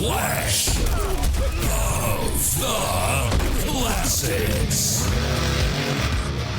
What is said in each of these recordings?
Clash of the Classics.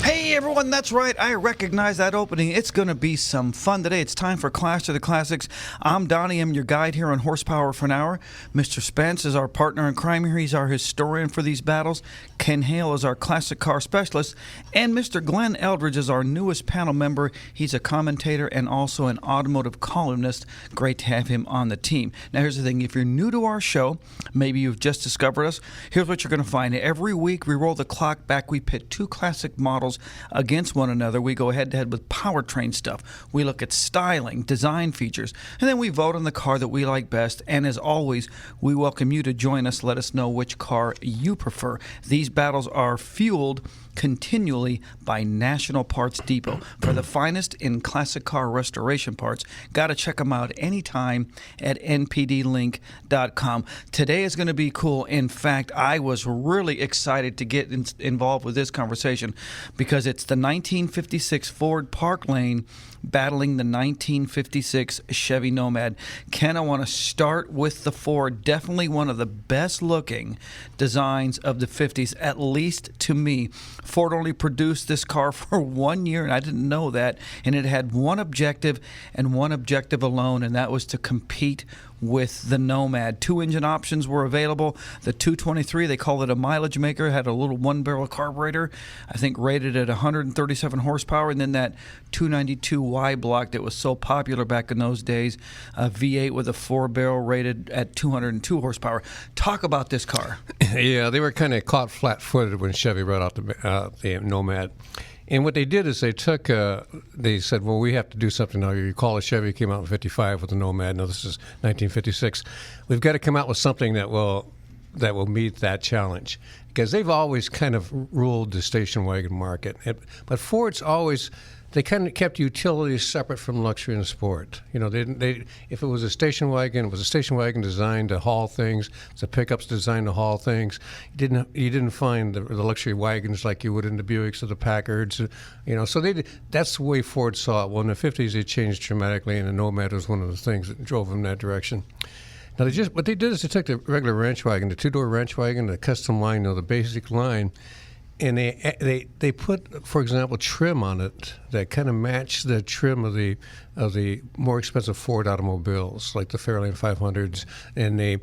Hey everyone, that's right. I recognize that opening. It's going to be some fun today. It's time for Clash of the Classics. I'm Donnie. I'm your guide here on Horsepower for an Hour. Mr. Spence is our partner in crime here. He's our historian for these battles. Ken Hale is our classic car specialist. And Mr. Glenn Eldridge is our newest panel member. He's a commentator and also an automotive columnist. Great to have him on the team. Now here's the thing. If you're new to our show, maybe you've just discovered us, here's what you're going to find. Every week we roll the clock back. We pit two classic models against one another. We go head-to-head with powertrain stuff. We look at styling, design features, and then we vote on the car that we like best. And as always, we welcome you to join us. Let us know which car you prefer. These battles are fueled continually by National Parts Depot for the finest in classic car restoration parts. Got to check them out anytime at npdlink.com. Today is going to be cool. In fact, I was really excited to get involved with this conversation because it's the 1956 Ford Parklane battling the 1956 Chevy Nomad. Ken, I want to start with the Ford. Definitely one of the best looking designs of the 50s, at least to me. Ford only produced this car for 1 year, and I didn't know that. And it had one objective and one objective alone, and that was to compete with the Nomad. Two engine options were available. The 223, they call it a mileage maker, had a little one-barrel carburetor, I think rated at 137 horsepower, and then that 292 Y block that was so popular back in those days, a V8 with a four-barrel rated at 202 horsepower. Talk about this car. Yeah, they were kind of caught flat-footed when Chevy brought out the Nomad. And what they did is they said, well, we have to do something now. You recall a Chevy came out in 55 with the Nomad. Now this is 1956. We've got to come out with something that will meet that challenge. Because they've always kind of ruled the station wagon market. But Ford's always, they kind of kept utilities separate from luxury and sport. You know, they if it was a station wagon, it was a station wagon designed to haul things. It's a pickups designed to haul things. You didn't find the luxury wagons like you would in the Buicks or the Packards. You know, so that's the way Ford saw it. Well, in the 50s, it changed dramatically, and the Nomad was one of the things that drove them in that direction. Now, what they did is they took the regular ranch wagon, the two-door ranch wagon, the custom line, the basic line, and they put, for example, trim on it that kind of matched the trim of the more expensive Ford automobiles, like the Fairlane 500s. And they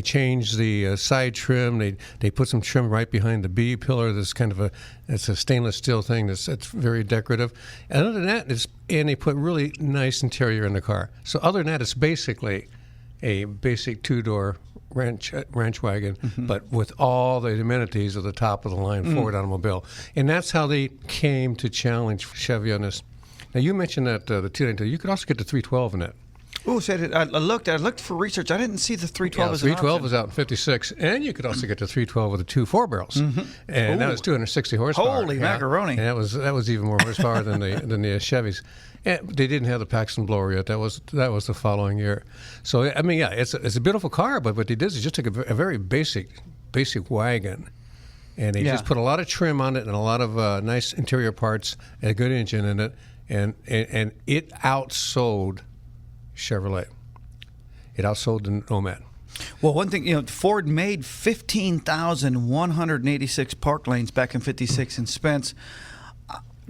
changed the side trim. They put some trim right behind the B pillar. That's kind of it's a stainless steel thing that's very decorative. And other than that, and they put really nice interior in the car. So other than that, it's basically a basic two-door ranch wagon, but with all the amenities of the top-of-the-line Ford automobile. And that's how they came to challenge Chevy on this. Now, you mentioned that the 292. You could also get the 312 in it. Oh, I looked for research. I didn't see the 312 as an option. 312 was out in 56, and you could also get the 312 with the two four-barrels. And that was 260 horsepower. Holy macaroni. And that was even more horsepower than the Chevys. And they didn't have the Paxton blower yet. That was the following year. So I mean, yeah, it's a beautiful car. But what they did is just took a very basic wagon, and they just put a lot of trim on it and a lot of nice interior parts and a good engine in it, and it outsold Chevrolet. It outsold the Nomad. Well, one thing, Ford made 15,186 Parklanes back in 56, and Spence,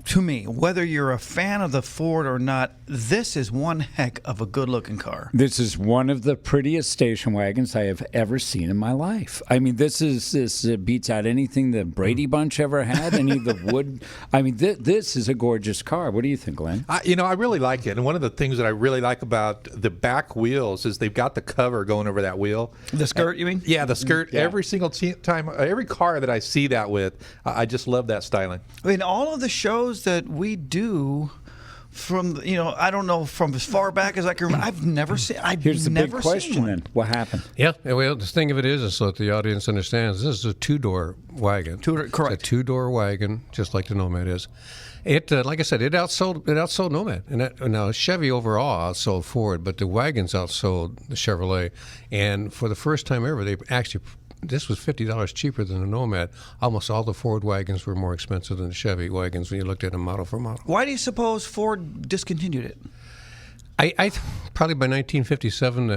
to me, whether you're a fan of the Ford or not, this is one heck of a good-looking car. This is one of the prettiest station wagons I have ever seen in my life. I mean, this beats out anything the Brady Bunch ever had, any of the wood. I mean, this is a gorgeous car. What do you think, Glenn? I really like it. And one of the things that I really like about the back wheels is they've got the cover going over that wheel. The skirt, you mean? Yeah, the skirt. Yeah. Every single time, every car that I see that with, I just love that styling. I mean, all of the shows that we do from, I don't know, from as far back as I can remember, I've never seen. Here's the big question then. What happened? Yeah, well, the thing of it is so that the audience understands, this is a two-door wagon. Correct. It's a two-door wagon, just like the Nomad is. It, like I said, it outsold Nomad. And now Chevy overall outsold Ford, but the wagons outsold the Chevrolet. And for the first time ever, they actually, this was $50 cheaper than the Nomad. Almost all the Ford wagons were more expensive than the Chevy wagons when you looked at them model for model. Why do you suppose Ford discontinued it? I probably by 1957,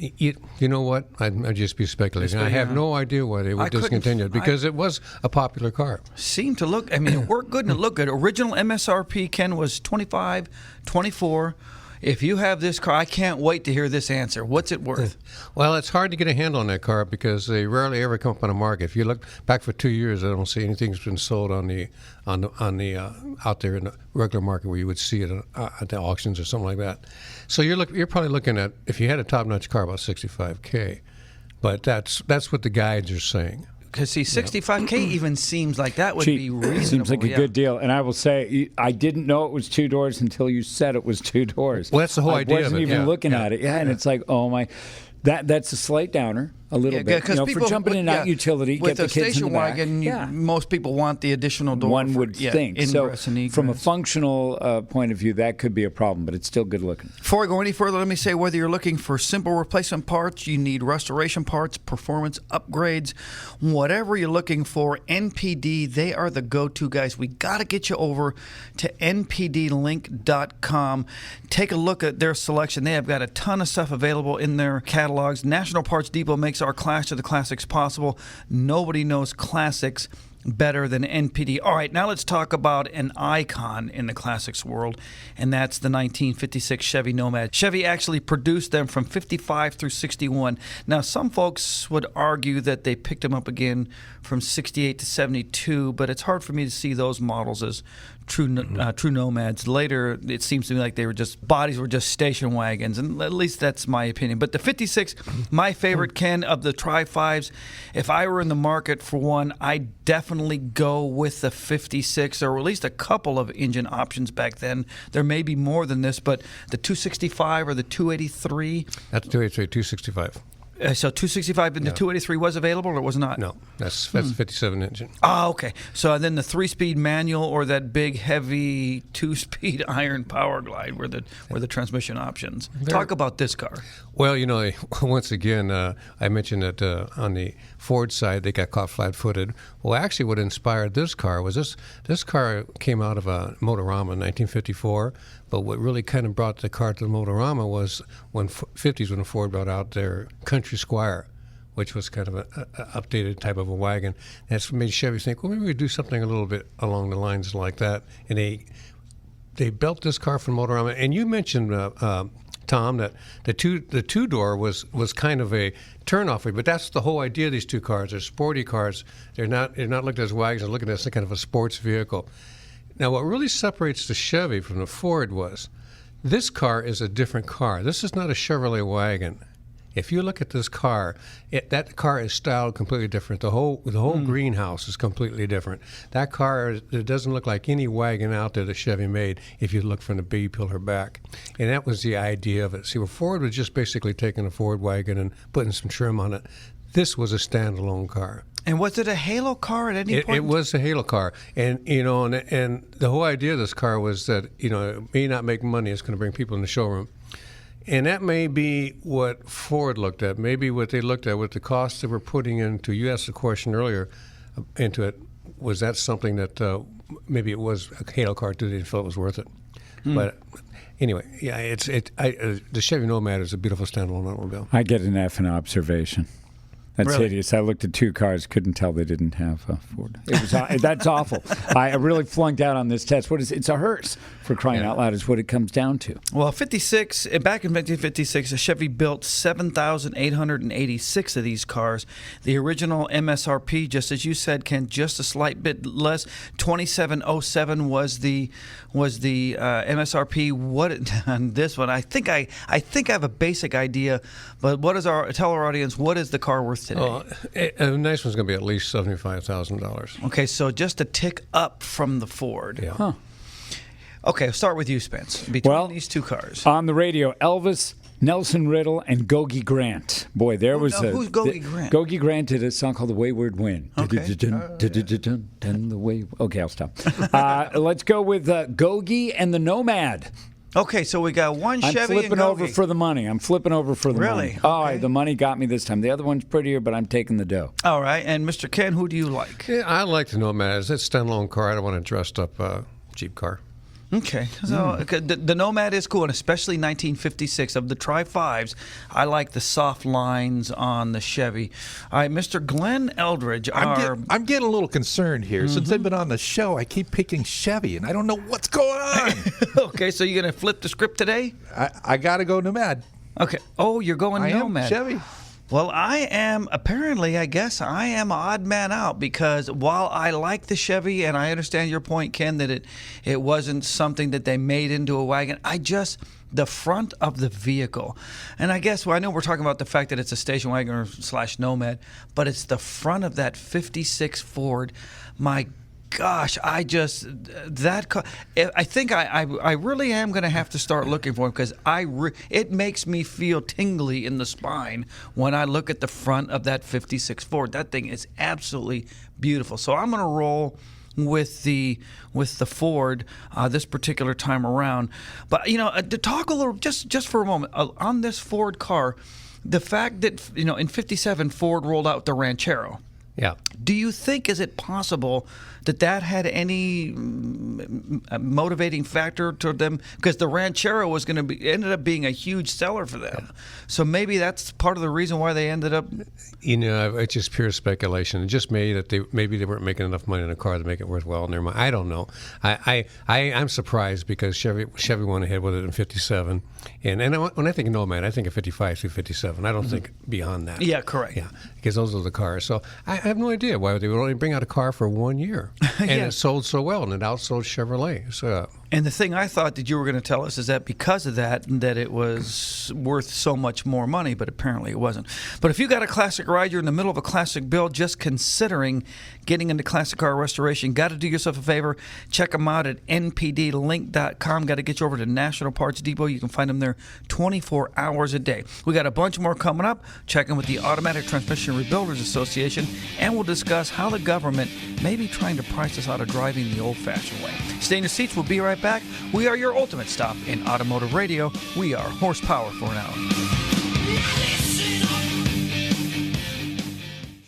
You know what? I'd just be speculating. I have no idea why they would discontinue it because it was a popular car. Seemed to look, I mean, it worked good and it looked good. Original MSRP, Ken, was $25, $24. If you have this car, I can't wait to hear this answer. What's it worth? Well, it's hard to get a handle on that car because they rarely ever come up on the market. If you look back for 2 years, I don't see anything's been sold on the out there in the regular market where you would see it at the auctions or something like that. So you're probably looking at, if you had a top-notch car, about $65K. But that's what the guides are saying. Because, see, $65K even seems like that would be reasonable. Seems like a good deal. And I will say, I didn't know it was 2 doors until you said it was 2 doors. Well, that's the whole idea of it. I wasn't even looking at it. And it's like, oh, my. That's a slight downer, a little bit. You know, for jumping in and out utility, with get the kids in the back. With a station wagon, most people want the additional door. One would think. So from a functional point of view, that could be a problem, but it's still good looking. Before I go any further, let me say whether you're looking for simple replacement parts, you need restoration parts, performance upgrades, whatever you're looking for, NPD, they are the go-to guys. We got to get you over to npdlink.com. Take a look at their selection. They have got a ton of stuff available in their catalogs. National Parts Depot makes our Clash of the Classics possible. Nobody knows classics better than NPD. All right, now let's talk about an icon in the classics world, and that's the 1956 Chevy Nomad. Chevy actually produced them from 55 through 61. Now, some folks would argue that they picked them up again from 68 to 72, but it's hard for me to see those models as true Nomads. Later, it seems to me like bodies were just station wagons, and at least that's my opinion. But the 56, my favorite, Ken, of the Tri-5s, if I were in the market for one, I'd definitely go with the 56, or at least a couple of engine options back then. There may be more than this, but the 265 or the 283. That's 283, 265. So 265 and the 283 was available, or it was not? No, that's 57 engine. Oh, okay. So then the 3-speed manual or that big, heavy 2-speed iron power glide were the transmission options. Talk about this car. Well, you know, once again, I mentioned that on the Ford side they got caught flat-footed. Well, actually, what inspired this car was this car came out of a Motorama in 1954. But what really kind of brought the car to the Motorama was when 50s when Ford brought out their Country Squire, which was kind of an updated type of a wagon. That's made Chevy think, well, maybe we do something a little bit along the lines like that. And they built this car from Motorama. And you mentioned, Tom, that the two-door was kind of a turnoff, but that's the whole idea of these two cars. They're sporty cars. They're not looked at as wagons. They're looking at it as kind of a sports vehicle. Now, what really separates the Chevy from the Ford was this car is a different car. This is not a Chevrolet wagon. If you look at this car, that car is styled completely different. The whole greenhouse is completely different. That car, it doesn't look like any wagon out there that Chevy made if you look from the B pillar back. And that was the idea of it. See, well, Ford was just basically taking a Ford wagon and putting some trim on it. This was a standalone car. And was it a halo car at any point? It was a halo car, and you know, and the whole idea of this car was that, you know, it may not make money. It's going to bring people in the showroom, and that may be what Ford looked at. Maybe what they looked at with the costs they were putting into. You asked the question earlier into it. Was that something that maybe it was a halo car too? They didn't feel it was worth it, but. Anyway, yeah, the Chevy Nomad is a beautiful standalone automobile. I get an F in observation. That's hideous. I looked at 2 cars, couldn't tell they didn't have a Ford. It was that's awful. I really flunked out on this test. It's a hearse, for crying out loud, is what it comes down to. Well, back in 1956, Chevy built 7,886 of these cars. The original MSRP, just as you said, Ken, just a slight bit less. 2,707 was the MSRP. What on this one? I think I have a basic idea, but tell our audience, what is the car worth today? Oh, a nice one's going to be at least $75,000. Okay, so just a tick up from the Ford. Yeah. Huh. Okay, I'll start with you, Spence. Between these two cars. On the radio, Elvis, Nelson Riddle, and Gogi Grant. Boy, who's Gogi Grant? Gogi Grant did a song called "The Wayward Wind." Okay. Okay, I'll stop. Let's go with Gogi and the Nomad. Okay, so we got one Chevy and Gogi. I'm flipping over for the money. Really? Oh, Okay. the money got me this time. The other one's prettier, but I'm taking the dough. All right, and Mr. Ken, who do you like? Yeah, I like the Nomad. It's a standalone car. I don't want a dressed up Jeep car. Okay, so the Nomad is cool, and especially 1956 of the Tri-5s. I like the soft lines on the Chevy. All right, Mr. Glenn Eldridge. I'm getting a little concerned here. Since I've been on the show, I keep picking Chevy, and I don't know what's going on. Okay, so you're going to flip the script today? I got to go Nomad. Okay. Oh, you're going Nomad. I am Chevy. Well, I am, apparently, I guess I am odd man out, because while I like the Chevy, and I understand your point, Ken, that it wasn't something that they made into a wagon, the front of the vehicle, and I guess, well, I know we're talking about the fact that it's a station wagon / Nomad, but it's the front of that 56 Ford. My gosh, I think I really am going to have to start looking for him, because it makes me feel tingly in the spine when I look at the front of that 56 Ford. That thing is absolutely beautiful. So I'm going to roll with the Ford this particular time around. But to talk a little just for a moment on this Ford car, the fact that in 57 Ford rolled out the Ranchero. Yeah. Do you think, is it possible that had any motivating factor to them? Because the Ranchero was ended up being a huge seller for them. Yeah. So maybe that's part of the reason why they ended up. It's just pure speculation. It just made that maybe they weren't making enough money in a car to make it worthwhile in their mind. I don't know. I'm surprised, because Chevy went ahead with it in 57, and when I think of Nomad, I think of 55 through 57. I don't think beyond that. Yeah, correct. Yeah, because those are the cars. So I have no idea why they would only bring out a car for 1 year, and it sold so well, and it outsold Chevrolet. So. And the thing I thought that you were going to tell us is that because of that it was worth so much more money, but apparently it wasn't. But if you got a classic ride, you're in the middle of a classic build, just considering getting into classic car restoration, got to do yourself a favor. Check them out at npdlink.com. Got to get you over to National Parts Depot. You can find them there 24 hours a day. We got a bunch more coming up. Check in with the Automatic Transmission Rebuilders Association, and we'll discuss how the government may be trying to price us out of driving the old-fashioned way. Stay in the seats. We'll be right back. We are your ultimate stop in automotive radio. We are Horsepower for an Hour.